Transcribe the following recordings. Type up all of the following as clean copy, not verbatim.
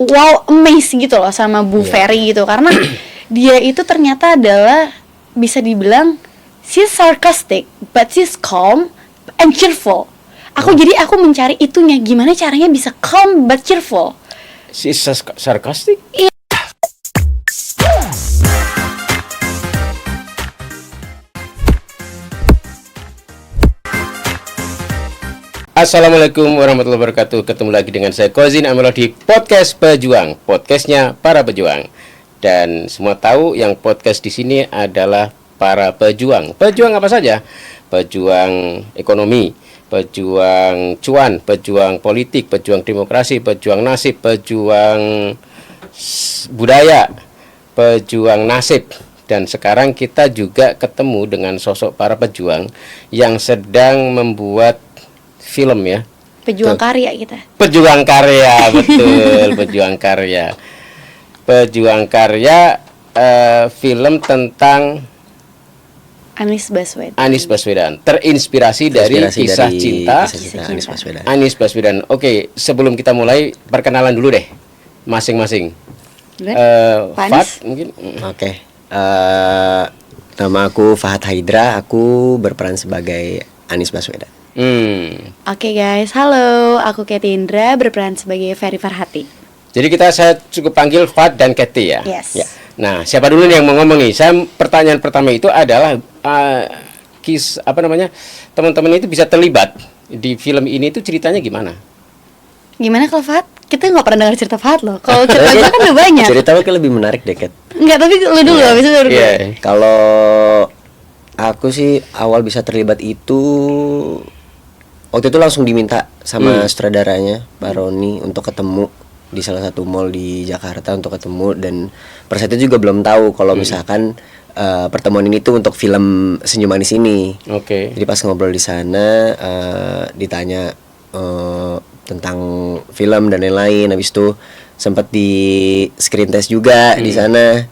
wow, amazed gitu loh sama Bu Ferry gitu, karena dia itu ternyata adalah bisa dibilang she's sarcastic but she's calm and cheerful. Jadi aku mencari itunya, gimana caranya bisa calm but cheerful. She's sarcastic? Iya. Assalamualaikum warahmatullahi wabarakatuh. Ketemu lagi dengan saya Kozin Amelo di Podcast Pejuang, podcastnya para pejuang. Dan semua tahu yang podcast di sini adalah para pejuang. Pejuang apa saja? Pejuang ekonomi, pejuang cuan, pejuang politik, pejuang demokrasi, pejuang nasib, pejuang budaya, pejuang nasib. Dan sekarang kita juga ketemu dengan sosok para pejuang yang sedang membuat film ya. Pejuang karya kita. Pejuang karya, betul. Pejuang karya film tentang Anies Baswedan. Terinspirasi dari kisah cinta Anies Baswedan. Oke, sebelum kita mulai, perkenalan dulu deh masing-masing. Fat mungkin. Oke. Nama aku Fahad Haidra. Aku berperan sebagai Anies Baswedan. Oke guys, halo, aku Katy Indra, berperan sebagai Ferry Farhati. Jadi saya cukup panggil Fat dan Katy ya. Yes. Ya. Nah, siapa dulu nih yang mau ngomong nih? Pertanyaan pertama itu adalah teman-teman itu bisa terlibat di film ini, itu ceritanya gimana? Gimana kalau Fat? Kita nggak pernah dengar cerita Fat loh. Kalau cerita gue kan udah banyak. Ceritanya kan lebih menarik deh, Kat. Enggak, tapi lu dulu habis itu baru gue. Kalau aku sih awal bisa terlibat itu waktu itu langsung diminta sama sutradaranya Pak Roni untuk ketemu di salah satu mall di Jakarta untuk ketemu, dan pada saat itu juga belum tahu kalau misalkan pertemuan ini tuh untuk film Senyum Manis ini. Oke. Jadi pas ngobrol di sana ditanya tentang film dan lain-lain, habis itu sempat di screen test juga di sana.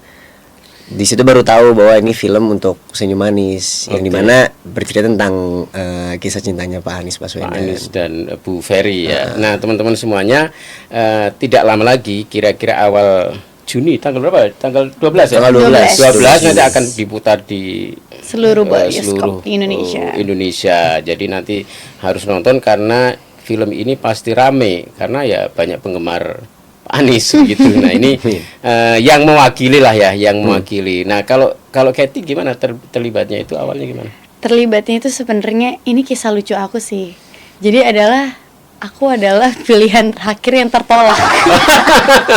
Di situ baru tahu bahwa ini film untuk Senyum Manis, yang dimana bercerita tentang kisah cintanya Pak Anies Baswedan. Pak Anies dan Bu Ferry ya. Nah, teman-teman semuanya, tidak lama lagi, kira-kira awal Juni, tanggal berapa? Tanggal 12 ya? Tanggal 12 nanti akan diputar di seluruh bioskop Indonesia. Jadi nanti harus nonton karena film ini pasti rame, karena ya banyak penggemar Anies gitu. Nah, ini yang mewakili lah ya, yang mewakili. Nah, kalau Katy gimana terlibatnya itu awalnya gimana? Terlibatnya itu sebenarnya ini kisah lucu aku sih. Jadi aku adalah pilihan terakhir yang tertolak.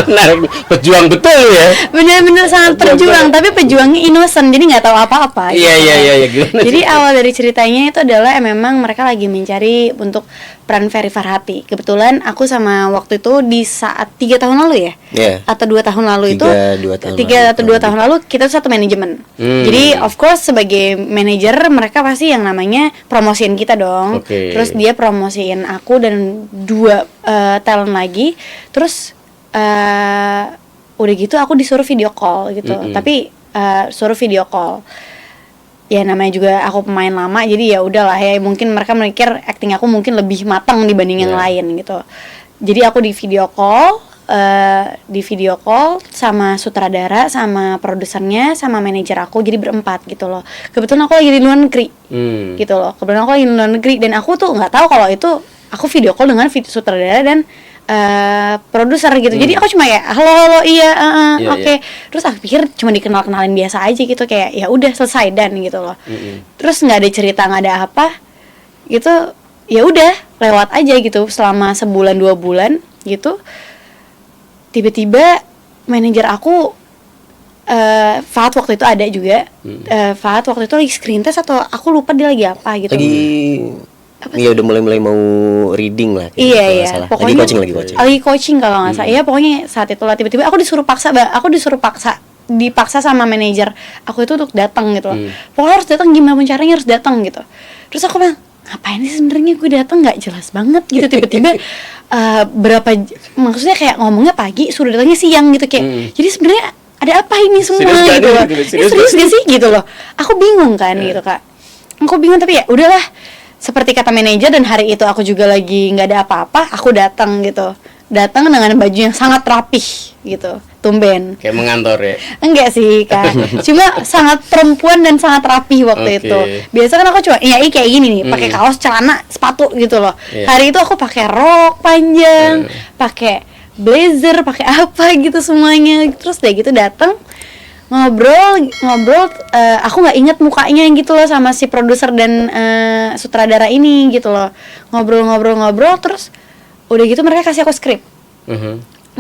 Nah, pejuang betul ya. Benar-benar sangat pejuang, tapi pejuangnya innocent, jadi nggak tahu apa-apa. Iya. Jadi awal dari ceritanya itu adalah memang mereka lagi mencari untuk peran Ferry Farhati. Kebetulan aku sama waktu itu di saat 3 tahun lalu ya, atau 2 tahun lalu itu 3 atau 2 tahun lalu kita satu manajemen. Jadi of course sebagai manajer mereka pasti yang namanya promosiin kita dong. Terus dia promosiin aku dan 2 talent lagi. Terus udah gitu aku disuruh video call gitu. Tapi suruh video call. Ya namanya juga aku pemain lama, jadi ya udahlah ya, mungkin mereka mikir acting aku mungkin lebih matang dibanding yang lain gitu. Jadi aku di video call sama sutradara, sama produsernya, sama manajer aku, jadi berempat gitu loh. Kebetulan aku lagi di luar negeri gitu loh. Dan aku tuh nggak tahu kalau itu aku video call dengan sutradara dan produser gitu. Jadi aku cuma kayak halo oke. Terus aku pikir cuma dikenalin biasa aja gitu, kayak ya udah selesai dan gitu loh. Terus nggak ada cerita, nggak ada apa gitu, ya udah lewat aja gitu selama sebulan 2 bulan gitu. Tiba-tiba manajer aku Fahad waktu itu ada juga. Fahad waktu itu lagi screen test atau aku lupa dia lagi apa gitu. Iya, udah mulai mau reading lah. Iya. Pokoknya lagi coaching kalau nggak salah. Iya, pokoknya saat itulah tiba-tiba aku dipaksa sama manajer aku itu untuk datang gitu loh. Pokoknya harus datang, gimana pun caranya harus datang gitu. Terus aku bilang, ngapain sih sebenarnya gue datang, nggak jelas banget gitu. Tiba-tiba maksudnya kayak ngomongnya pagi, suruh datangnya siang gitu kayak. Jadi sebenarnya ada apa ini semua gitu loh. Serius gak sih gitu loh. Aku bingung kan gitu Kak. Aku bingung, tapi ya udahlah. Seperti kata manajer, dan hari itu aku juga lagi nggak ada apa-apa, aku datang gitu. datang dengan baju yang sangat rapih gitu, tumben. Kayak mengantor ya? Enggak sih Kak, cuma sangat perempuan dan sangat rapih waktu itu. Biasa kan aku cuma kayak gini nih, pakai kaos, celana, sepatu gitu loh. Hari itu aku pakai rok panjang, pakai blazer, pakai apa gitu semuanya. Terus deh gitu datang ngobrol, aku nggak inget mukanya gitu loh sama si produser dan sutradara ini gitu loh. Ngobrol, terus udah gitu mereka kasih aku skrip.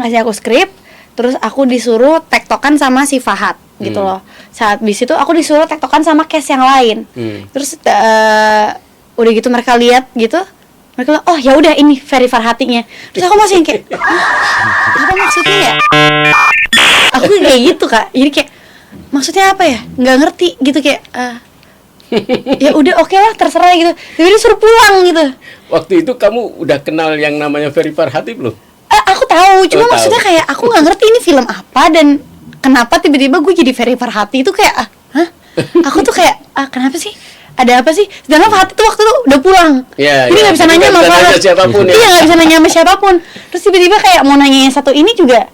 Ngasih aku skrip, terus aku disuruh tektokan sama si Fahad gitu loh. Saat di situ aku disuruh tektokan sama cast yang lain. Terus udah gitu mereka lihat gitu, mereka bilang, oh ya udah ini Ferry Farhatinya. Terus aku masih kayak, apa maksudnya ya? Aku kayak gitu Kak, jadi kayak maksudnya apa ya? Nggak ngerti gitu kayak. Ya udah oke lah terserah gitu. Tapi dia suruh pulang gitu. Waktu itu kamu udah kenal yang namanya Ferry Farhati belum? Aku tahu, cuma maksudnya kayak aku nggak ngerti ini film apa dan kenapa tiba-tiba gue jadi Ferry Farhati itu kayak hah? Aku tuh kayak kenapa sih? Ada apa sih? Sedangkan Farhati tuh waktu itu udah pulang. Jadi nggak bisa nanya sama siapapun. Iya nggak bisa nanya sama siapapun. Terus tiba-tiba kayak mau nanya yang satu ini juga.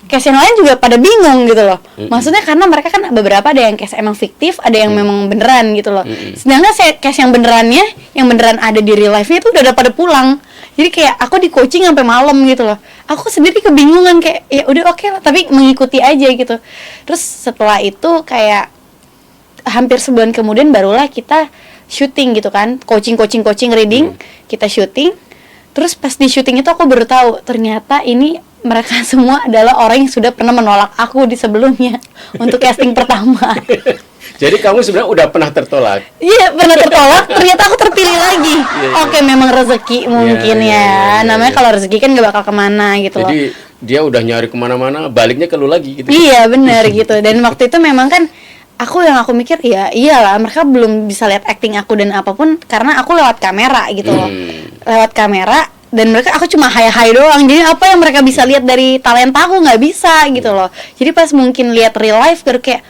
Case yang lain juga pada bingung gitu loh. Maksudnya karena mereka kan beberapa ada yang case emang fiktif, ada yang memang beneran gitu loh. Sedangkan case yang beneran ada di real life-nya itu udah pada pulang. Jadi kayak aku di coaching sampai malam gitu loh. Aku sendiri kebingungan kayak ya udah oke lah, tapi mengikuti aja gitu. Terus setelah itu kayak hampir sebulan kemudian barulah kita syuting gitu kan. Coaching reading, kita syuting. Terus pas di syuting itu aku baru tahu ternyata ini mereka semua adalah orang yang sudah pernah menolak aku di sebelumnya untuk casting pertama. Jadi kamu sebenarnya udah pernah tertolak? Iya, pernah tertolak, ternyata aku terpilih lagi. Oke, memang rezeki mungkin ya. Namanya kalau rezeki kan gak bakal kemana gitu loh. Jadi dia udah nyari kemana-mana, baliknya ke lu lagi gitu. Iya, benar gitu. Dan waktu itu memang kan aku mikir ya iyalah mereka belum bisa lihat acting aku dan apapun karena aku lewat kamera gitu loh. Lewat kamera. Dan aku cuma hai doang, jadi apa yang mereka bisa lihat dari talenta aku nggak bisa gitu loh. Jadi pas mungkin lihat real life baru kayak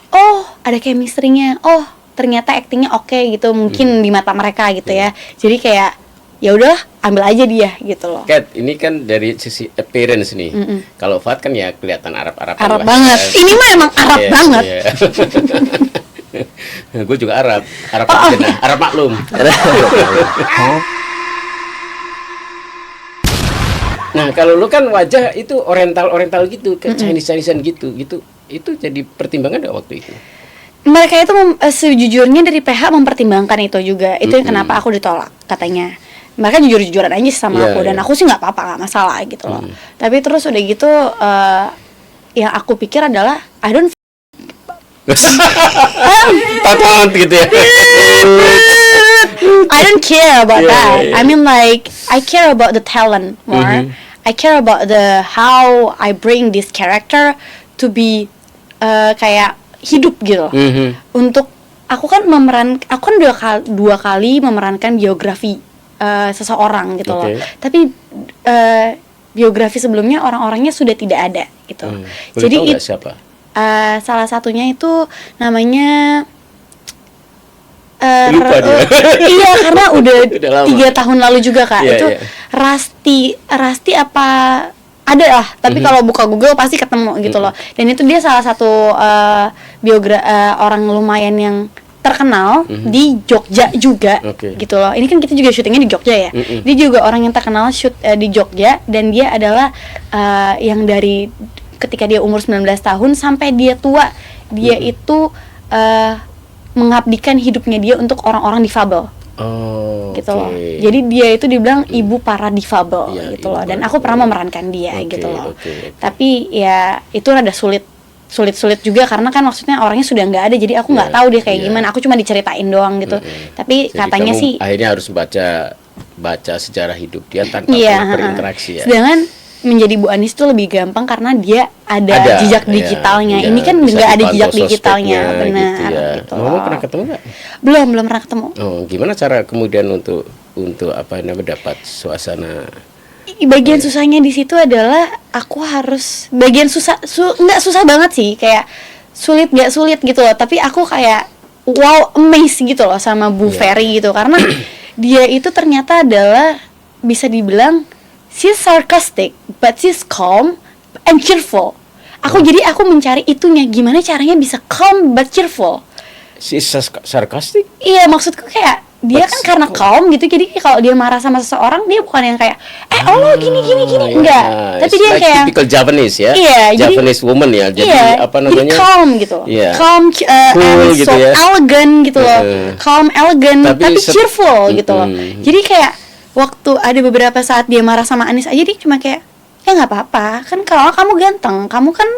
oh ada chemistry-nya, oh ternyata actingnya oke gitu mungkin di mata mereka gitu ya. Jadi kayak ya udahlah ambil aja dia gitu loh. Kat, ini kan dari sisi appearance nih. Kalau Fat kan ya kelihatan Arab banget. Ini mah emang Arab banget. Gue juga Arab maklum. Nah, kalau lu kan wajah itu oriental gitu, kayak Chinese-Chinesean gitu. Itu jadi pertimbangan enggak waktu itu? Mereka itu sejujurnya dari PH mempertimbangkan itu juga. Itu yang kenapa aku ditolak katanya. Mereka jujur-jujuran aja sama aku dan aku sih nggak apa-apa, nggak masalah gitu loh. Tapi terus udah gitu yang aku pikir adalah I don't tatant gitu ya. I don't care about that. I mean like I care about the talent more. I care about the how I bring this character to be kayak hidup gitu. Untuk aku kan dua kali memerankan biografi seseorang gitu loh. Tapi biografi sebelumnya orang-orangnya sudah tidak ada gitu. Jadi siapa? Salah satunya itu namanya lupa dia. Iya karena udah 3 tahun lalu juga Kak. Itu Rasti apa ada lah, tapi kalau buka Google pasti ketemu gitu loh. Dan itu dia salah satu orang lumayan yang terkenal di Jogja juga gitu loh. Ini kan kita juga syutingnya di Jogja ya. Dia juga orang yang terkenal di Jogja dan dia adalah yang dari ketika dia umur 19 tahun sampai dia tua dia itu mengabdikan hidupnya dia untuk orang-orang difabel. Gitu loh. Jadi dia itu dibilang ibu para difabel gitu loh. Dan aku pernah memerankan dia gitu loh. Tapi ya itu rada sulit juga karena kan maksudnya orangnya sudah nggak ada, jadi aku nggak tahu dia kayak gimana. Aku cuma diceritain doang gitu. Tapi jadi katanya sih akhirnya harus baca sejarah hidup dia tanpa berinteraksi ya. Sedangkan menjadi Bu Anis itu lebih gampang karena dia ada jejak digitalnya. Ini kan nggak ada jejak digitalnya, benar. Gitu. Kamu pernah ketemu nggak? Belum pernah ketemu. Gimana cara kemudian untuk dapat suasana? Bagian susahnya di situ adalah aku harus bagian nggak susah banget sih, kayak sulit gitu loh. Tapi aku kayak wow amazed gitu loh sama Bu Ferry gitu karena dia itu ternyata adalah bisa dibilang she's sarcastic but she's calm and cheerful. Jadi aku mencari itunya, gimana caranya bisa calm but cheerful. She's sarcastic? Iya, maksudku kayak dia kan karena calm gitu, jadi kalau dia marah sama seseorang dia bukan yang kayak Allah gini enggak, tapi dia like kayak typical Japanese ya. Iya, Japanese woman ya. Jadi apa namanya? Jadi calm gitu. Yeah. Calm cool and gitu so ya. elegant gitu loh. Calm, elegant tapi cheerful gitu loh. Jadi kayak waktu ada beberapa saat dia marah sama Anis aja, dia cuma kayak ya nggak apa-apa, kan kalau kamu ganteng, kamu kan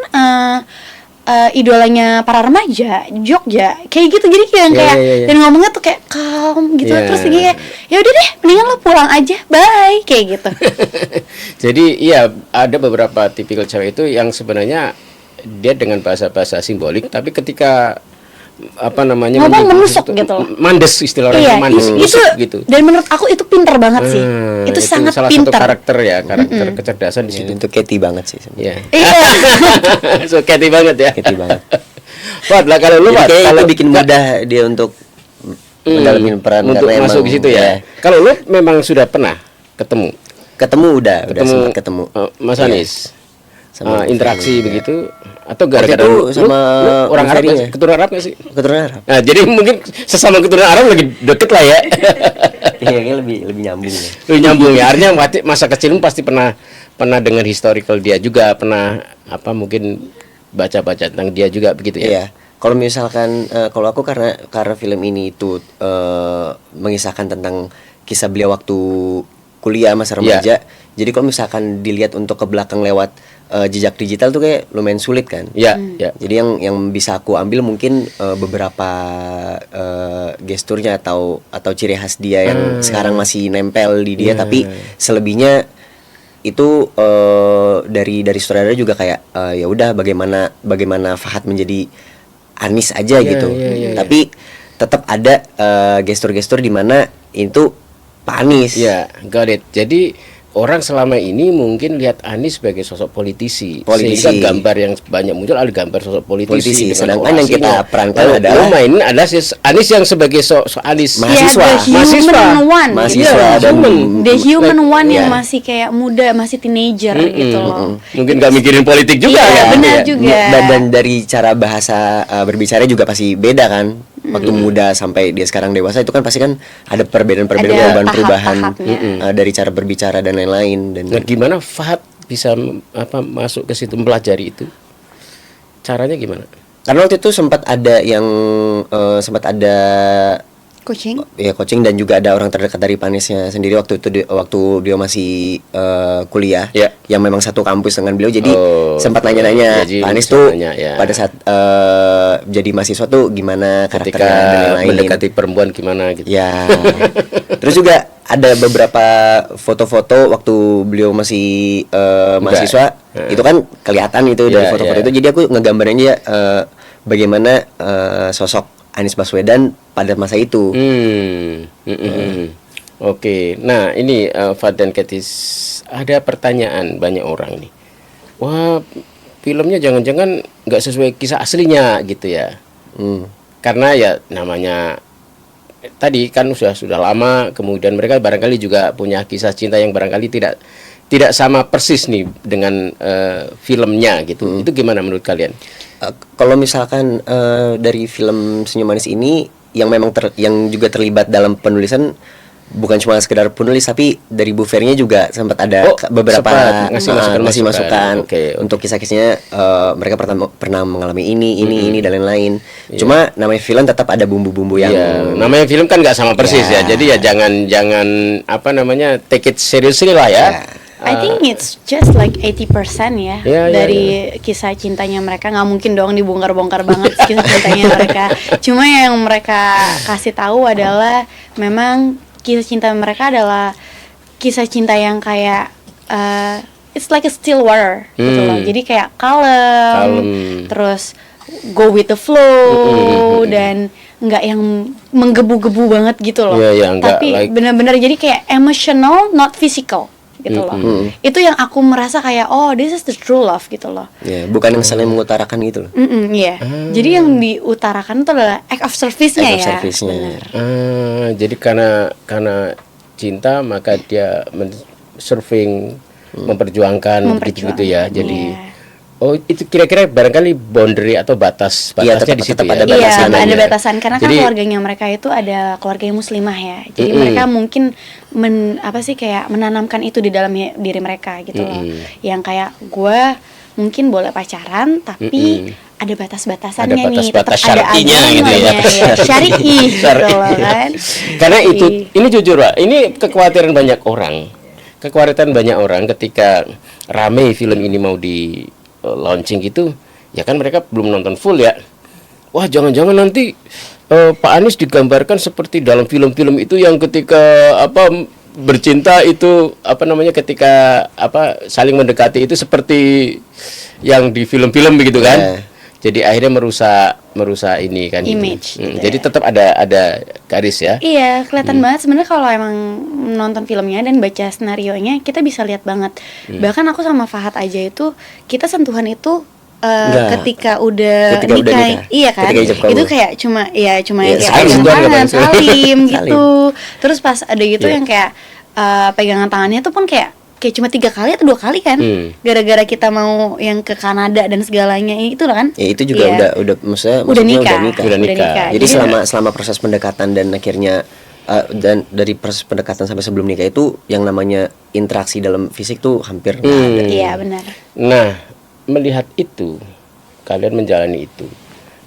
idolanya para remaja Jogja kayak gitu. Jadi kayak dan ngomongnya tuh kayak calm gitu. Terus dia kayak ya udah deh, mendingan lo pulang aja, bye, kayak gitu. Jadi iya, ada beberapa tipikal cewek itu yang sebenarnya dia dengan bahasa-bahasa simbolik, tapi ketika apa namanya ngomong menusuk gitu, mandes istilah orang mandes itu gitu. Dan menurut aku itu pinter banget sih. Itu sangat salah pinter. Satu karakter ya, karakter kecerdasan di situ. Itu Katy banget sih. Iya. So Katy banget ya. Katy banget. Wah, lah kalau lu kalau bikin mudah dia untuk mendalamin peran untuk masuk ke situ ya. Kalau lu memang sudah pernah ketemu udah sempat ketemu Mas Anis. Sama interaksi begitu atau gara-gara lu sama lu orang Arab ya? keturunan Arab nggak sih? Keturunan Arab. Nah, jadi mungkin sesama keturunan Arab lagi deket lah ya. Iya, lebih nyambung ya. Lebih nyambung ya. Artinya masa kecilmu pasti pernah dengar historical dia juga, pernah mungkin baca-baca tentang dia juga begitu ya. Iya. Kalau misalkan kalau aku karena film ini itu mengisahkan tentang kisah beliau waktu kuliah masa remaja. Jadi kalau misalkan dilihat untuk ke belakang lewat jejak digital tuh kayak lumayan sulit kan. Iya. Jadi yang bisa aku ambil mungkin beberapa gesturnya atau ciri khas dia yang sekarang masih nempel di dia, tapi selebihnya itu dari sutradara juga kayak ya udah bagaimana Fahad menjadi Anis aja gitu. Tapi tetap ada gestur-gestur di mana itu Pak Anis. Iya, got it. Jadi orang selama ini mungkin lihat Anis sebagai sosok politisi. Sehingga gambar yang banyak muncul adalah gambar sosok politisi. Sedangkan yang kita perankan adalah Anis yang sebagai Anis mahasiswa, the human one yang masih kayak muda, masih teenager gitu loh. Mungkin gak mikirin politik juga ya. Benar juga. Dan dari cara bahasa berbicara juga pasti beda kan. Waktu muda sampai dia sekarang dewasa itu kan pasti kan ada perubahan dari cara berbicara dan lain-lain. Dan gimana Fahad bisa masuk ke situ, mempelajari itu? Caranya gimana? Karena waktu itu sempat ada coaching dan juga ada orang terdekat dari Panisnya sendiri waktu itu waktu dia masih kuliah yang memang satu kampus dengan beliau, jadi sempat nanya-nanya Panis tuh pada saat jadi mahasiswa tuh gimana karakternya dan lain-lain, mendekati perempuan gimana gitu ya. Terus juga ada beberapa foto-foto waktu beliau masih mahasiswa itu kan kelihatan itu dari foto-foto itu, jadi aku ngegambarin dia bagaimana sosok Anies Baswedan pada masa itu. Oke. Nah, ini Fahad dan Katis, ada pertanyaan banyak orang nih. Wah, filmnya jangan-jangan nggak sesuai kisah aslinya gitu ya. Karena ya namanya tadi kan sudah lama, kemudian mereka barangkali juga punya kisah cinta yang barangkali tidak sama persis nih dengan filmnya gitu. Itu gimana menurut kalian? Kalau misalkan dari film Senyum Manis ini yang memang yang juga terlibat dalam penulisan bukan cuma sekedar penulis, tapi dari Bu Fernya juga sempat ada beberapa ngasih masukan untuk kisah-kisahnya. Mereka pernah mengalami ini dan lain-lain. Cuma namanya film tetap ada bumbu-bumbu yang namanya film kan nggak sama persis ya. Jadi ya jangan take it seriously lah ya. I think it's just like 80% ya dari kisah cintanya mereka. Nggak mungkin dong dibongkar-bongkar banget kisah cintanya mereka. Cuma yang mereka kasih tahu adalah memang kisah cinta mereka adalah kisah cinta yang kayak it's like a still water gitu loh. Jadi kayak kalem, terus go with the flow dan nggak yang menggebu-gebu banget gitu loh. Tapi benar-benar jadi kayak emotional, not physical gitu loh. Itu yang aku merasa kayak this is the true love gitu loh. Bukan yang saling mengutarakan gitu loh. Jadi yang diutarakan itu adalah act of service-nya ya. Benar. Jadi karena cinta maka dia serving memperjuangkan gitu ya. Jadi oh itu kira-kira barangkali boundary atau batasnya di situ ya. Ada batasan. Iya, ada batasan karena kan keluarganya mereka itu ada keluarga yang muslimah ya. Jadi mereka mungkin kayak menanamkan itu di dalam diri mereka gitu loh. Yang kayak gue mungkin boleh pacaran tapi ada batas-batasannya nih, tetap ada gitu ya. Syar'i gitu loh kan. Karena ini jujur Pak, ini kekhawatiran banyak orang ketika rame film ini mau di launching gitu, ya kan mereka belum nonton full ya. Wah, jangan-jangan nanti Pak Anies digambarkan seperti dalam film-film itu yang ketika bercinta itu ketika saling mendekati itu seperti yang di film-film begitu kan. Jadi akhirnya merusak ini kan image gitu. Jadi tetap ada garis ya. Iya, kelihatan banget sebenarnya kalau emang nonton filmnya dan baca skenarionya kita bisa lihat banget. Bahkan aku sama Fahad aja itu kita sentuhan itu ketika udah nikah. Iya kan? Itu kayak cuma kayak salim gitu. Terus pas ada gitu yang kayak pegangan tangannya tuh pun kayak cuma 3 kali atau 2 kali kan, gara-gara kita mau yang ke Kanada dan segalanya itu kan. Ya itu juga udah maksudnya udah nikah. Jadi selama proses pendekatan dan akhirnya dan dari proses pendekatan sampai sebelum nikah itu yang namanya interaksi dalam fisik tuh hampir nggak ada. Iya benar. Nah, melihat itu, kalian menjalani itu,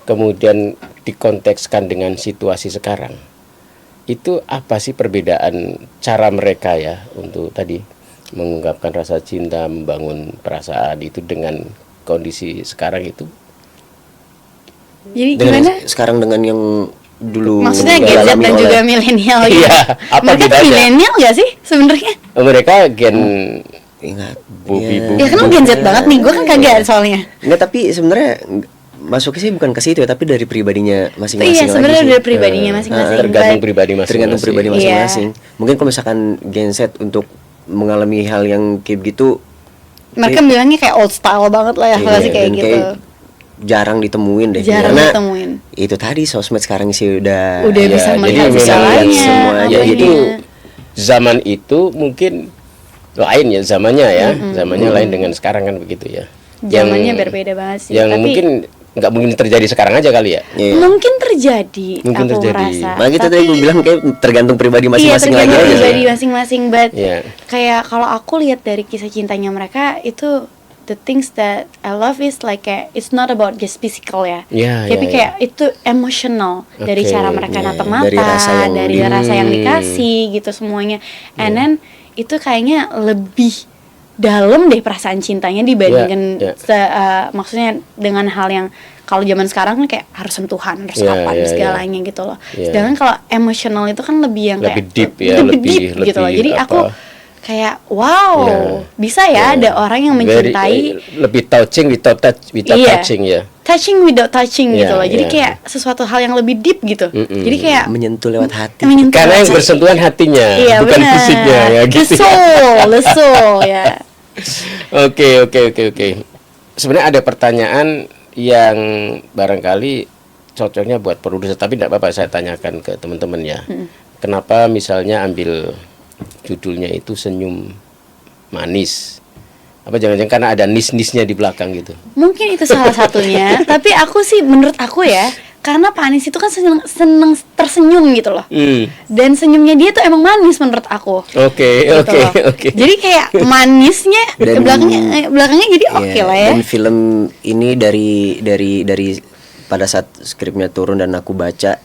kemudian dikontekskan dengan situasi sekarang, itu apa sih perbedaan cara mereka ya untuk tadi mengungkapkan rasa cinta, membangun perasaan itu dengan kondisi sekarang itu? Jadi gimana? Sekarang dengan yang dulu. Maksudnya Gen Z dan juga milenial gitu. Iya, apa mereka milenial nggak sih sebenarnya? Mereka gen bubi. Ya kan Gen Z banget nih, gue kan kagak soalnya. Enggak, tapi sebenarnya masuknya sih bukan ke situ ya, tapi dari pribadinya masing-masing. Iya, sebenarnya dari pribadinya masing-masing. Tergantung pribadi masing-masing. Mungkin kalau misalkan Gen Z untuk mengalami hal yang kayak gitu, mereka bilangnya kayak old style banget lah ya, sih kayak gitu. Jarang ditemuin deh. Karena itu tadi sosmed sekarang sih udah bisa melihat semuanya. Jadi zaman itu mungkin lain ya zamannya ya, zamannya lain dengan sekarang kan begitu ya. Zamannya berbeda banget sih. Yang mungkin nggak mungkin terjadi sekarang aja kali ya. Mungkin terjadi. Aku merasa. Makanya tadi gue bilang kayak tergantung pribadi masing-masing lagi aja. Pribadi masing-masing, but kayak kalau aku lihat dari kisah cintanya mereka itu, the things that I love is like it's not about just physical ya. Tapi kayak itu emotional dari cara mereka natap mata, dari rasa yang dikasih gitu semuanya. And then itu kayaknya lebih dalam deh perasaan cintanya dibandingkan maksudnya dengan hal yang kalau zaman sekarang kan kayak harus sentuhan, harus segalanya gitu loh. Sedangkan kalau emosional itu kan lebih yang lebih kayak deep ya, lebih deep gitu loh. Jadi aku kayak bisa ya ada orang yang mencintai lebih touching without touching ya. Touching without touching gitu loh. Jadi kayak sesuatu hal yang lebih deep gitu. Jadi kayak menyentuh lewat hati. Karena yang bersentuhan hatinya, bukan fisiknya ya gitu. The soul ya. Oke. Sebenarnya ada pertanyaan yang barangkali cocoknya buat produser, tapi tidak apa-apa saya tanyakan ke teman-teman ya. Kenapa misalnya ambil judulnya itu Senyum Manis? Apa jangan-jangan karena ada nis-nisnya di belakang gitu? Mungkin itu salah satunya. Tapi menurut aku ya, karena Pak Anies itu kan seneng tersenyum gitu loh. Dan senyumnya dia tuh emang manis menurut aku. Oke. Jadi kayak manisnya belakangnya jadi oke lah ya. Dan film ini dari pada saat skripnya turun dan aku baca,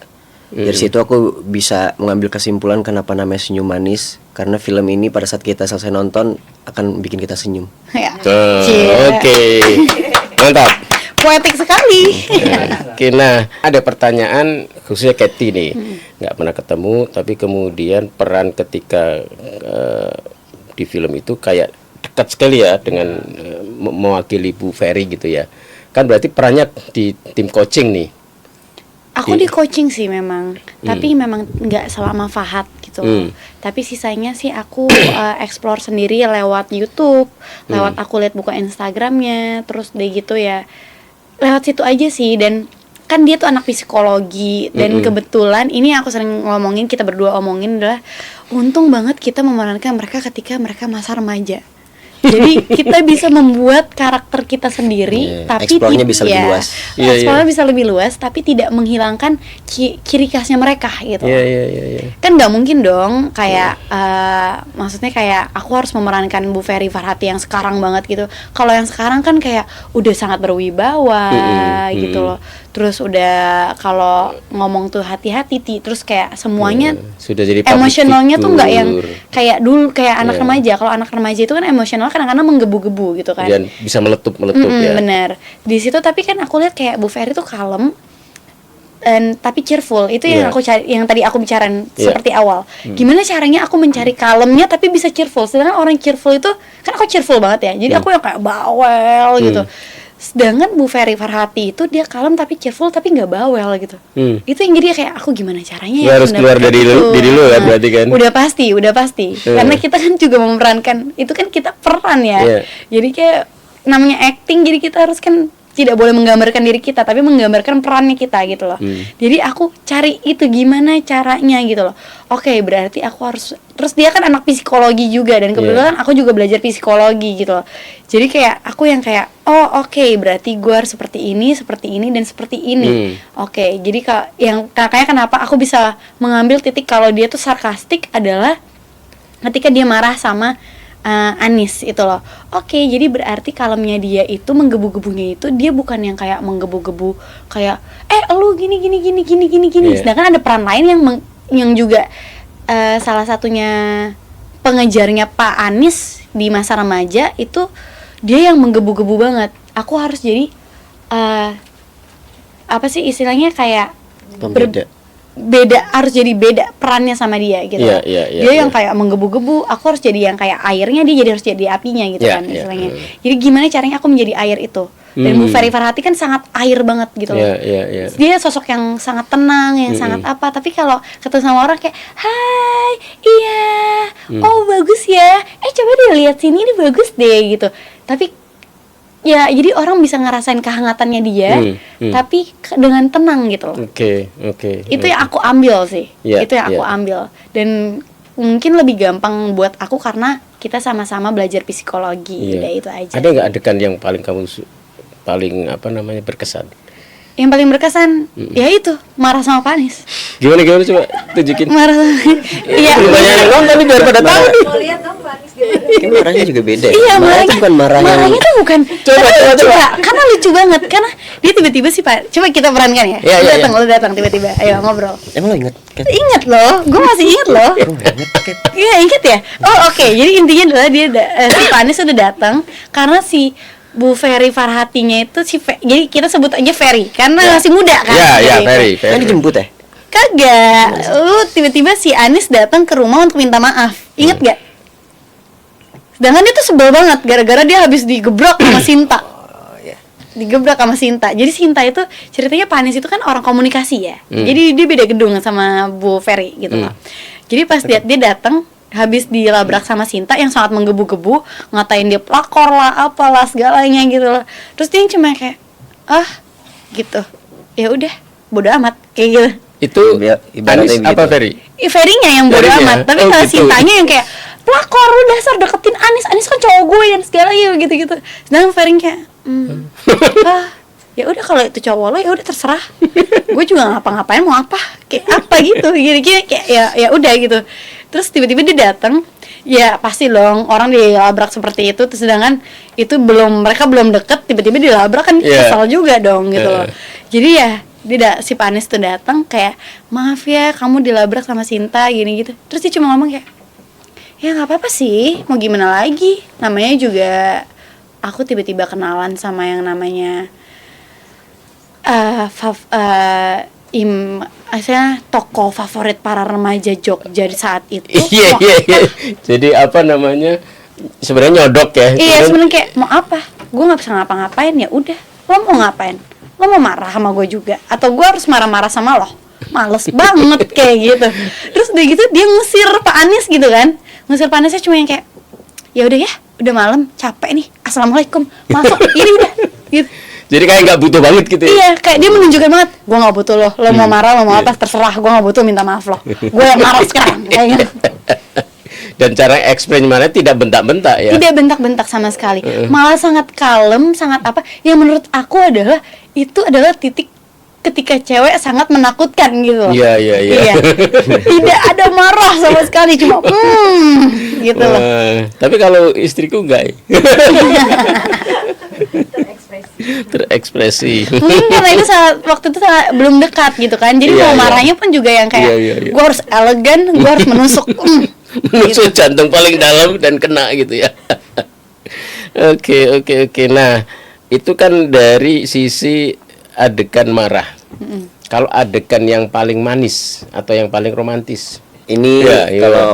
dari situ aku bisa mengambil kesimpulan kenapa namanya Senyum Manis, karena film ini pada saat kita selesai nonton akan bikin kita senyum. Oke. Mantap. Poetik sekali. Oke, nah ada pertanyaan khususnya Katy nih, nggak pernah ketemu tapi kemudian peran ketika di film itu kayak dekat sekali ya dengan mewakili Bu Ferry gitu ya. Kan berarti perannya di tim coaching nih. Aku di coaching sih memang, tapi memang nggak selama Fahad gitu. Tapi sisanya sih aku explore sendiri lewat YouTube, lewat aku lihat buka Instagramnya, terus deh gitu ya. Lewat situ aja sih. Dan kan dia tuh anak psikologi, dan kebetulan ini aku sering ngomongin, kita berdua omongin adalah untung banget kita memerankan mereka ketika mereka masa remaja. Jadi kita bisa membuat karakter kita sendiri, tapi eksplornya bisa lebih luas. Eksplornya bisa lebih luas, tapi tidak menghilangkan ciri khasnya mereka gitu. Kan nggak mungkin dong kayak maksudnya kayak aku harus memerankan Bu Ferry Farhati yang sekarang banget gitu. Kalau yang sekarang kan kayak udah sangat berwibawa gitu loh. Terus udah kalau ngomong tuh hati-hati, terus kayak semuanya sudah jadi emosionalnya tuh nggak yang kayak dulu kayak anak remaja. Kalau anak remaja itu kan emosional kadang-kadang menggebu-gebu gitu kan. Dan bisa meletup ya. Bener. Di situ tapi kan aku lihat kayak Bu Ferry tuh kalem dan tapi cheerful. Itu yang aku cari, yang tadi aku bicarain seperti awal. Gimana caranya aku mencari kalemnya tapi bisa cheerful. Sedangkan orang cheerful itu kan aku cheerful banget ya. Jadi aku yang kayak bawel gitu. Sedangkan Bu Ferry Farhati itu dia kalem tapi cheerful tapi nggak bawel gitu. Itu yang jadi kayak aku gimana caranya ya harus keluar dari diri lu ya berarti kan. Udah pasti. Karena kita kan juga memerankan, itu kan kita peran ya. Jadi kayak namanya acting, jadi kita harus kan tidak boleh menggambarkan diri kita tapi menggambarkan perannya kita gitu loh. Jadi aku cari itu gimana caranya gitu loh. Oke, berarti aku harus, terus dia kan anak psikologi juga dan kebetulan aku juga belajar psikologi gitu loh. Jadi kayak aku yang kayak berarti gue harus seperti ini dan seperti ini. Jadi yang kakaknya kenapa aku bisa mengambil titik kalau dia tuh sarkastik adalah ketika dia marah sama Anis itu loh. Jadi berarti kalemnya dia itu menggebu-gebunya itu dia bukan yang kayak menggebu-gebu kayak lu gini. Sedangkan ada peran lain yang juga salah satunya pengejarnya Pak Anis di masa remaja itu dia yang menggebu-gebu banget. Aku harus jadi apa sih istilahnya kayak beda, harus jadi beda perannya sama dia gitu. Dia yang kayak menggebu-gebu, aku harus jadi yang kayak airnya, dia jadi harus jadi apinya gitu kan istilahnya. Jadi gimana caranya aku menjadi air itu? Dan Bu Ferry Farhati kan sangat air banget gitu loh. Dia sosok yang sangat tenang, yang sangat apa, tapi kalau ketemu sama orang kayak hai, oh bagus ya, coba deh lihat sini, ini bagus deh gitu. Tapi ya jadi orang bisa ngerasain kehangatannya dia, tapi dengan tenang gitu loh. Itu yang aku ambil sih. Itu yang aku ambil. Dan mungkin lebih gampang buat aku karena kita sama-sama belajar psikologi. Udah itu aja. Ada nggak adegan yang paling kamu berkesan? Yang paling berkesan ya itu marah sama Pak Anies. Gimana coba tunjukin. Marah sama banyak yang nonton nih biar pada tahu nih. Mau lihat dong Pak Anies gimana? Kan marahnya juga beda. Iya, marahnya bukan marahnya tuh bukan. Coba. Karena lucu banget. Karena dia tiba-tiba sih Pak. Coba kita perankan ya. Lu datang tiba-tiba. Ayo ngobrol. Emang lo inget? Ingat loh. Gue masih ingat loh. Iya, ingat ya. Jadi intinya adalah dia si Pak Anies udah datang karena si Bu Ferry Farhatinya itu jadi kita sebut aja Ferry karena masih muda kan. Ferry. Kan dijemput ya? Kagak. Tiba-tiba si Anies datang ke rumah untuk minta maaf. Ingat gak? Sedangkan dia tuh sebel banget gara-gara dia habis digebrak sama Sinta. Digebrak sama Sinta. Jadi Sinta itu ceritanya Pak Anies itu kan orang komunikasi ya. Jadi dia beda gedung sama Bu Ferry gitu loh. Jadi pas dia datang habis dilabrak sama Sinta yang sangat menggebu-gebu, ngatain dia pelakor lah, apalah segalanya gitu loh. Terus dia cuma kayak gitu. Ya udah, bodo amat kayak gitu. Itu Anis apa Ferry? Ferry-nya yang bodo amat, tapi kalau Sintanya yang kayak pelakor lu dasar deketin Anis kan cowok gue dan segalanya gitu-gitu. Sedangkan Ferry kayak ya udah kalau itu cowok lo ya udah terserah. Gue juga ngapa-ngapain mau apa kayak apa gitu gini-gini kayak ya udah gitu. Terus tiba-tiba dia datang, ya pasti dong orang dilabrak seperti itu. Terus sedangkan itu mereka belum deket, tiba-tiba dilabrak kan kesal juga dong gitu loh. Jadi ya si Pak Anies tuh datang kayak maaf ya kamu dilabrak sama Sinta gini gitu. Terus dia cuma ngomong kayak ya nggak apa-apa sih, mau gimana lagi, namanya juga aku tiba-tiba kenalan sama yang namanya tokoh favorit para remaja Jogja di saat itu. Iya. Jadi sebenarnya nyodok ya. Iya, sebenarnya kayak mau apa? Gue nggak bisa ngapa-ngapain, ya udah. Lo mau ngapain? Lo mau marah sama gue juga? Atau gue harus marah-marah sama lo? Males banget kayak gitu. Terus udah gitu dia ngusir Pak Anies gitu kan? Ngusir Pak Aniesnya cuma yang kayak ya udah malam, capek nih. Assalamualaikum. Masuk. Ini udah. Gitu. Jadi kayak nggak butuh banget gitu ya? Iya, kayak dia menunjukkan banget, gue nggak butuh lo mau marah, lo mau apa terserah, gue nggak butuh minta maaf lo, gue yang marah sekarang, kayak gitu. Dan cara ekspresi mana tidak bentak-bentak ya. Tidak bentak-bentak sama sekali. Malah sangat kalem, sangat apa? Yang menurut aku adalah itu adalah titik ketika cewek sangat menakutkan gitu. Iya. Tidak ada marah sama sekali, cuma gitu loh. Tapi kalau istriku enggak. Terekspresi. Mungkin karena itu waktu itu belum dekat gitu kan. Jadi mau marahnya pun juga yang kayak gue harus elegan, gue harus menusuk. Menusuk jantung paling dalam dan kena gitu ya. Oke. Nah, itu kan dari sisi adegan marah. Kalau adegan yang paling manis atau yang paling romantis. Ini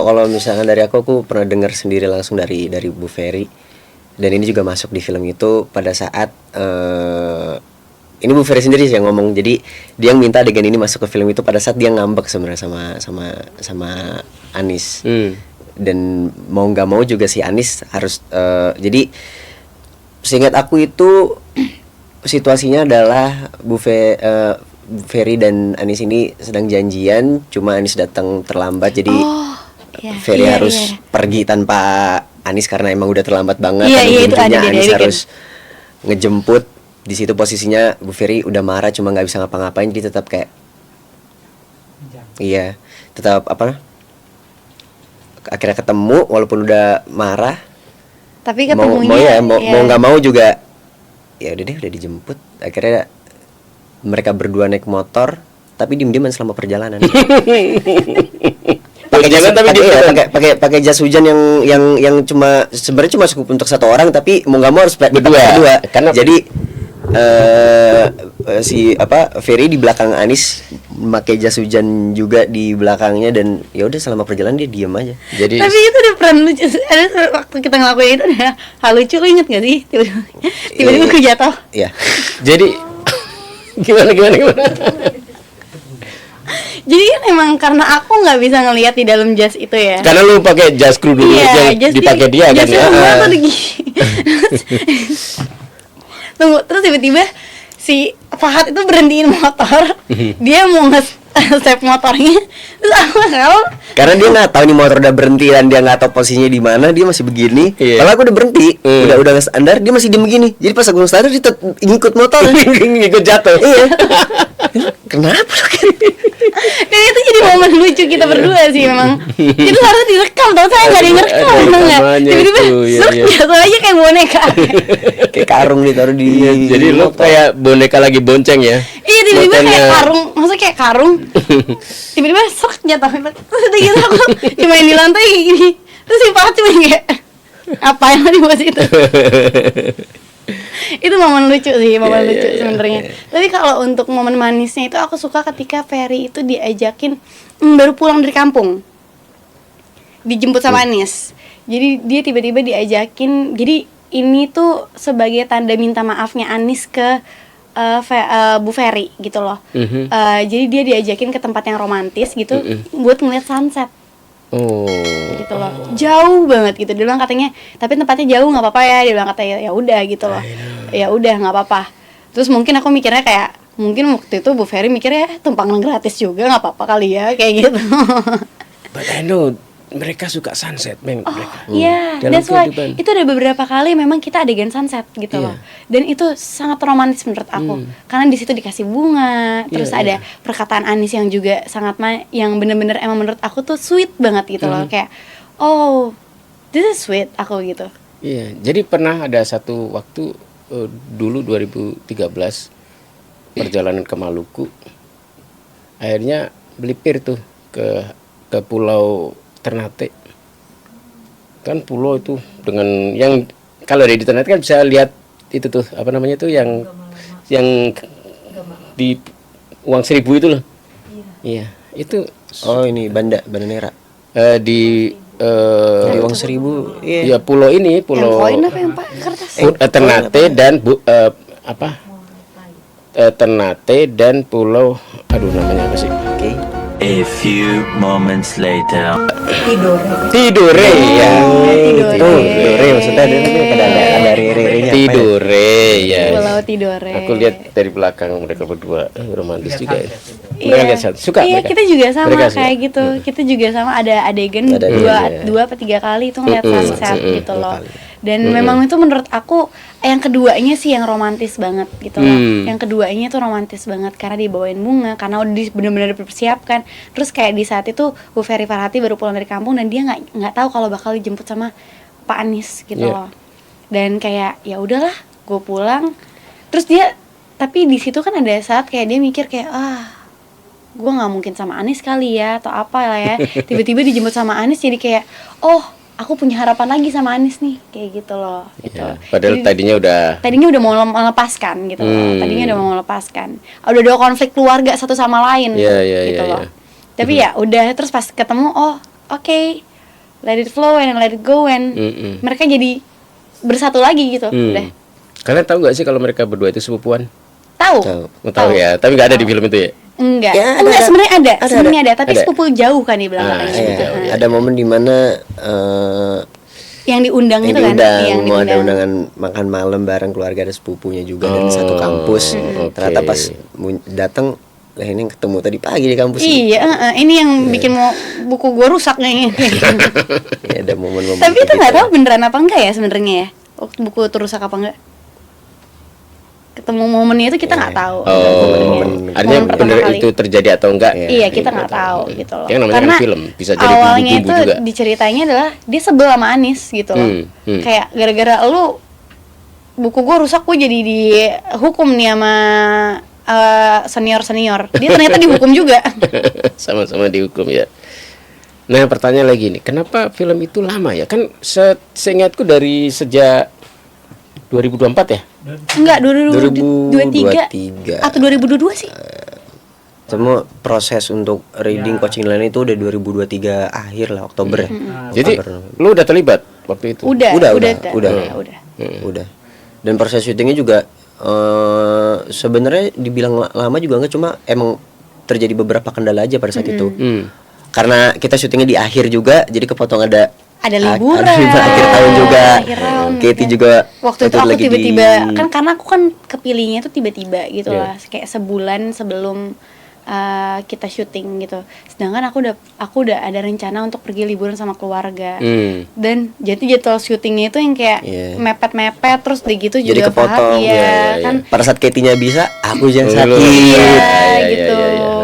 kalau misalkan dari aku pernah dengar sendiri langsung dari Bu Ferry. Dan ini juga masuk di film itu pada saat ini Bu Ferry sendiri sih yang ngomong. Jadi dia yang minta adegan ini masuk ke film itu pada saat dia ngambek sebenarnya sama Anis. Dan mau nggak mau juga si Anis harus jadi seingat aku itu situasinya adalah Bu Ferry dan Anis ini sedang janjian, cuma Anis datang terlambat jadi Ferry harus pergi tanpa Anis karena emang udah terlambat banget. Itu Anis harus ngejemput. Di situ posisinya Bu Ferry udah marah, cuma nggak bisa ngapa-ngapain, jadi tetap kayak tetap akhirnya ketemu walaupun udah marah. Tapi ketemunya mau nggak mau juga ya udah dijemput. Akhirnya mereka berdua naik motor tapi diem-dieman selama perjalanan. pakai jas hujan yang cuma sebenarnya cuma cukup untuk satu orang, tapi mau nggak mau harus berdua. Karena jadi Ferry di belakang Anis pakai jas hujan juga di belakangnya, dan ya udah selama perjalanan dia diam aja. Jadi tapi itu udah peran lucu. Ada waktu kita ngelakuin itu udah hal lucu, lu inget gak sih? Tiba-tiba aku jatuh. Iya. Jadi gimana? Jadi kan emang karena aku nggak bisa ngelihat di dalam jas itu ya. Karena lu pakai jas kru dulu yang dipakai dia kan ya. Tunggu, terus tiba-tiba si Fahad itu berhentiin motor. Dia mau nge-save motornya. Terus aku karena dia nggak tahu nih motor udah berhenti dan dia nggak tahu posisinya di mana, dia masih begini. Kalau aku udah berhenti, udah nge-standar, dia masih diem begini. Jadi pas aku nge-standar dia ngikut motor, ngikut jatuh. Iya. Kenapa? Dan itu jadi momen lucu kita berdua sih memang. Itu harus direkam, tau saya nggak direkam, memang nggak. Tiba-tiba jatuh aja kayak boneka. Kayak karung ditaruh di. Jadi lu kayak boneka lagi bonceng ya? Iya, tiba-tiba kayak karung, maksudnya kayak karung. Tiba-tiba sok jatuh. Terus udah gitu aku cuma di lantai gini. Terus si Pak cuma kayak apa yang di bawah situ. Itu momen lucu sih, lucu sebenarnya. Tapi kalau untuk momen manisnya itu aku suka ketika Ferry itu diajakin baru pulang dari kampung, dijemput sama Anis. Jadi dia tiba-tiba diajakin. Jadi ini tuh sebagai tanda minta maafnya Anis ke Bu Ferry gitu loh. Jadi dia diajakin ke tempat yang romantis gitu buat ngeliat sunset. Gitu loh, jauh banget gitu. Dia bilang katanya, tapi tempatnya jauh nggak apa-apa ya. Dia bilang katanya ya udah gitu loh, ya udah nggak apa-apa. Terus mungkin aku mikirnya kayak, mungkin waktu itu Bu Ferry mikirnya tumpangan gratis juga nggak apa-apa kali ya, kayak gitu. But I know mereka suka sunset, mereka. Iya, that's why itu ada beberapa kali memang kita adegan sunset gitu loh. Dan itu sangat romantis menurut aku. Karena di situ dikasih bunga, terus ada perkataan Anis yang juga sangat yang bener-bener emang menurut aku tuh sweet banget gitu loh. Kayak this is sweet aku gitu. Iya, jadi pernah ada satu waktu dulu 2013 perjalanan ke Maluku. Akhirnya melipir tuh ke pulau Ternate. Kan pulau itu dengan yang kalau dari internet kan bisa lihat itu tuh apa namanya tuh yang di uang 1.000 itu loh. Iya, itu ini Banda Nera. Di uang 1.000. Iya, pulau ini, pulau yang koin apa yang Pak kertas? Ternate dan Ternate dan pulau namanya apa sih? A few moments later. Tidure ya. Tidure maksudnya ada re-re-nya. Tidure ya. Pulau Tidore. Aku lihat dari belakang mereka berdua romantis juga ya. Iya, Suka iya mereka. kita juga sama Mereka kayak gitu. Kita juga sama ada adegan dua apa 3 kali itu ngeliat sunset gitu loh. Dan memang itu menurut aku yang keduanya sih yang romantis banget gitu loh. Yang keduanya tuh romantis banget karena dibawain bunga, karena udah benar-benar dipersiapkan. Terus kayak di saat itu Bu Ferry Farhati baru pulang dari kampung dan dia nggak tahu kalau bakal dijemput sama Pak Anies gitu loh. Dan kayak ya udahlah, gue pulang. Terus dia tapi di situ kan ada saat kayak dia mikir kayak gue nggak mungkin sama Anies kali ya atau apa lah ya. Tiba-tiba dijemput sama Anies jadi kayak aku punya harapan lagi sama Anies nih kayak gitu loh gitu. Ya, padahal jadi, tadinya udah mau melepaskan gitu loh. Tadinya udah mau melepaskan. Udah ada konflik keluarga satu sama lain gitu loh. Tapi ya udah terus pas ketemu okay, let it flow and let it go and mereka jadi bersatu lagi gitu. Udah. Kalian tahu nggak sih kalau mereka berdua itu sepupuan? Tahu ya, tapi nggak ada di film itu ya. Enggak, ya, sebenarnya ada, tapi sepupu jauh kan di belakang iya. Ada momen dimana yang diundang itu kan, yang mau ada undangan makan malam bareng keluarga, ada sepupunya juga dari satu kampus. Ternyata pas datang, ini ketemu tadi pagi di kampus. Iya, ini yang bikin mau buku gue rusak nih. Ya, ada momen-momen. Tapi itu nggak tahu beneran apa enggak ya sebenarnya ya, waktu buku itu rusak apa enggak. Ketemu momennya itu kita nggak tahu. Artinya bener itu terjadi atau enggak? Iya, kita nggak tahu gitu loh. Yang namanya karena film bisa jadi awalnya bumbu-bumbu itu juga. Diceritanya adalah dia sebel sama Anies gitu loh. Kayak gara-gara lu buku gue rusak, gue jadi dihukum nih sama senior. Dia ternyata dihukum juga. Sama-sama dihukum ya. Nah, pertanyaan lagi nih, kenapa film itu lama ya? Kan seingatku dari sejak 2024 ya? Enggak, 2023 atau 2022 sih? Semua proses untuk reading coaching line itu udah 2023 akhir lah, Oktober. Jadi lu udah terlibat waktu itu? Udah. Dan proses syutingnya juga sebenarnya dibilang lama juga enggak, cuma emang terjadi beberapa kendala aja pada saat itu. Karena kita syutingnya di akhir juga, jadi kepotong ada liburan, akhir tahun juga. Katie juga waktu itu aku tiba-tiba kan karena aku kan kepilihnya itu tiba-tiba gitu lah, kayak sebulan sebelum kita syuting gitu. Sedangkan aku udah ada rencana untuk pergi liburan sama keluarga. Dan jadi jadwal syutingnya itu yang kayak mepet-mepet terus gitu jadi juga kepotong. Kan pada saat Katie-nya bisa, aku yang sakit. Gitu.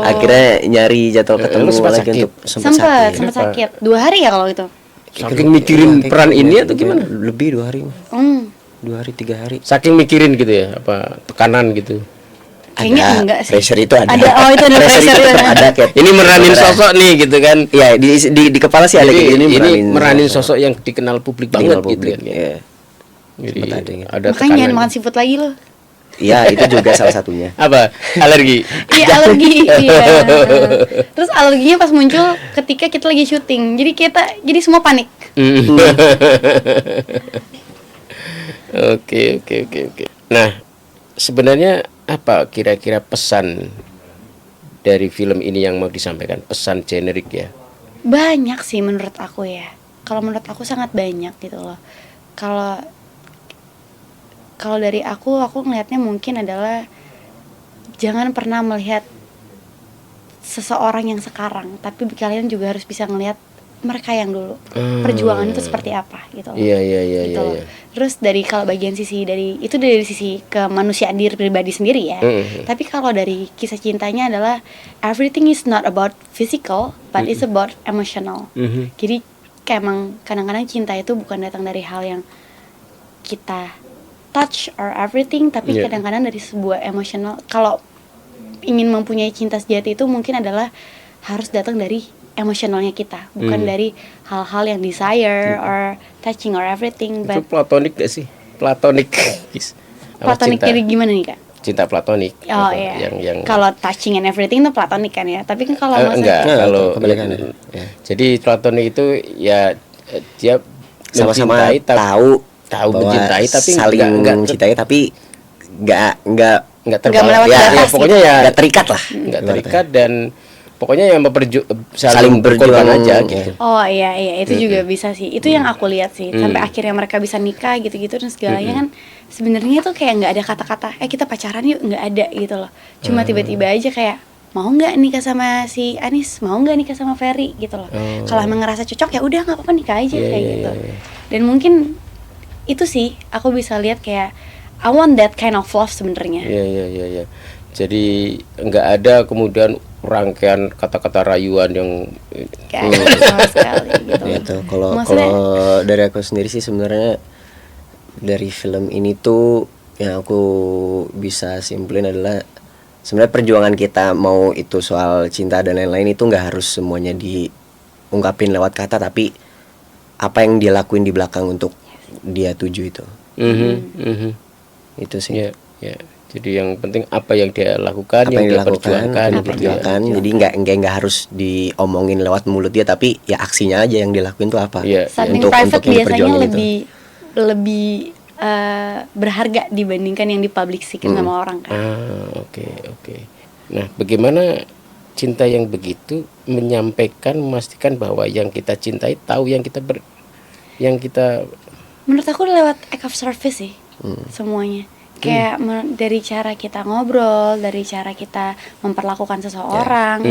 Akhirnya nyari jadwal ketemu lagi untuk sempat sakit 2 hari ya kalau itu. Saking mikirin peran ini atau gimana? Lebih 2 hari. 2 hari 3 hari. Saking mikirin gitu ya, apa tekanan gitu. Kayaknya enggak sih. Pressure itu ada. Itu ada pressure itu ada kayak. Ini meranin sosok nih gitu kan. Iya, di kepala sih ada kayak ini meranin sosok yang dikenal publik banget gitu kan. Iya. Jadi ada makanya jangan makan seafood lagi loh. Iya, itu juga salah satunya. Apa? Alergi. Iya, alergi. Iya. Terus alerginya pas muncul ketika kita lagi syuting. Jadi semua panik. Oke. Nah, sebenarnya apa kira-kira pesan dari film ini yang mau disampaikan? Pesan generik ya? Banyak sih menurut aku ya. Kalau menurut aku sangat banyak gitu loh. Kalau dari aku ngelihatnya mungkin adalah jangan pernah melihat seseorang yang sekarang, tapi kalian juga harus bisa ngelihat mereka yang dulu. Perjuangan itu seperti apa gitu loh. Iya. Gitu loh. Terus kalau bagian sisi dari sisi kemanusiaan diri pribadi sendiri ya. Tapi kalau dari kisah cintanya adalah everything is not about physical, but it's about emotional. Jadi kayak emang kadang-kadang cinta itu bukan datang dari hal yang kita touch or everything, tapi kadang-kadang dari sebuah emosional. Kalau ingin mempunyai cinta sejati itu mungkin adalah harus datang dari emosionalnya kita, bukan dari hal-hal yang desire or touching or everything. Itu platonik gak sih? Platonik jadi gimana nih Kak? Cinta platonik. Oh iya. Yang kalau touching and everything itu platonik kan ya. Tapi kan kalau kalau kebalikannya. Jadi platonik itu ya dia sama-sama tahu mencintai tapi saling mencintai tapi nggak terbalas ya, pokoknya ya nggak terikat lah, nggak terikat dan pokoknya yang saling berjuang aja gitu. Oh iya itu juga bisa sih. Itu yang aku lihat sih. Sampai akhirnya mereka bisa nikah gitu-gitu dan segalanya kan sebenarnya tuh kayak nggak ada kata-kata kita pacaran yuk, nggak ada gitu loh. Cuma tiba-tiba aja kayak mau nggak nikah sama si Anis, mau nggak nikah sama Ferry gitu loh. Kalau emang ngerasa cocok ya udah nggak apa-apa nikah aja kayak gitu. Dan mungkin itu sih aku bisa lihat kayak I want that kind of love sebenarnya. Iya. Jadi nggak ada kemudian rangkaian kata-kata rayuan yang sama sekali gitu. Gitu. Kalau dari aku sendiri sih sebenarnya dari film ini tuh yang aku bisa simpulin adalah sebenarnya perjuangan kita mau itu soal cinta dan lain-lain itu nggak harus semuanya diungkapin lewat kata, tapi apa yang dia lakuin di belakang untuk dia tuju itu. Itu sih. Ya. Jadi yang penting apa yang dia lakukan, yang dia perjuangkan. Jadi nggak harus diomongin lewat mulut dia, tapi ya aksinya aja yang dilakuin tuh apa. Something private biasanya lebih berharga dibandingkan yang dipubliksikan sama orang kan. Oke. Nah, bagaimana cinta yang begitu memastikan bahwa yang kita cintai tahu yang kita menurut aku lewat act of service sih semuanya. Kayak dari cara kita ngobrol, dari cara kita memperlakukan seseorang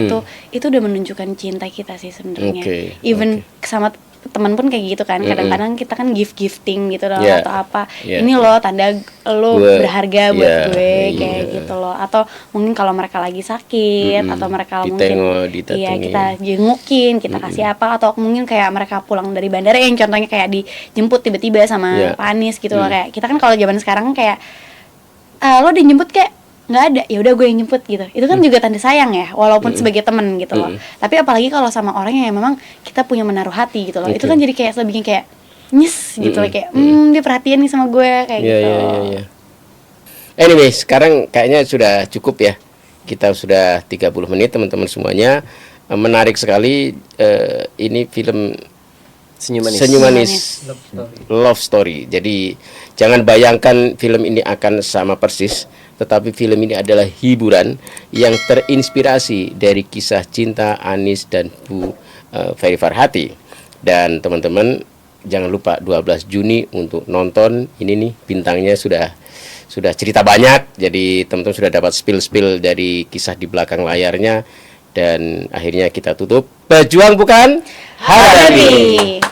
itu udah menunjukkan cinta kita sih sebenarnya. Even sama teman pun kayak gitu kan. Kadang-kadang kita kan gifting gitu loh atau apa. Ini loh tanda lo berharga buat gue kayak gitu loh. Atau mungkin kalau mereka lagi sakit atau mereka mungkin kita jengukin, kita kasih apa, atau mungkin kayak mereka pulang dari bandara yang contohnya kayak dijemput tiba-tiba sama Pak Anies gitu loh. Kayak kita kan kalau zaman sekarang kayak lo dijemput kayak nggak ada, ya udah gue yang jemput gitu. Itu kan juga tanda sayang ya, walaupun sebagai temen gitu loh. Tapi apalagi kalau sama orang yang memang kita punya menaruh hati gitu loh. Itu kan jadi kayak lebih kayak nyes gitu loh, kayak dia perhatian nih sama gue kayak gitu. Anyway, sekarang kayaknya sudah cukup ya. Kita sudah 30 menit teman-teman semuanya. Menarik sekali ini film Senyum Manis Love Story. Jadi jangan bayangkan film ini akan sama persis, tetapi film ini adalah hiburan yang terinspirasi dari kisah cinta Anis dan Bu Ferry Farhati. Dan teman-teman jangan lupa 12 Juni untuk nonton. Ini nih bintangnya sudah cerita banyak. Jadi teman-teman sudah dapat spill dari kisah di belakang layarnya. Dan akhirnya kita tutup. Berjuang bukan hadapi.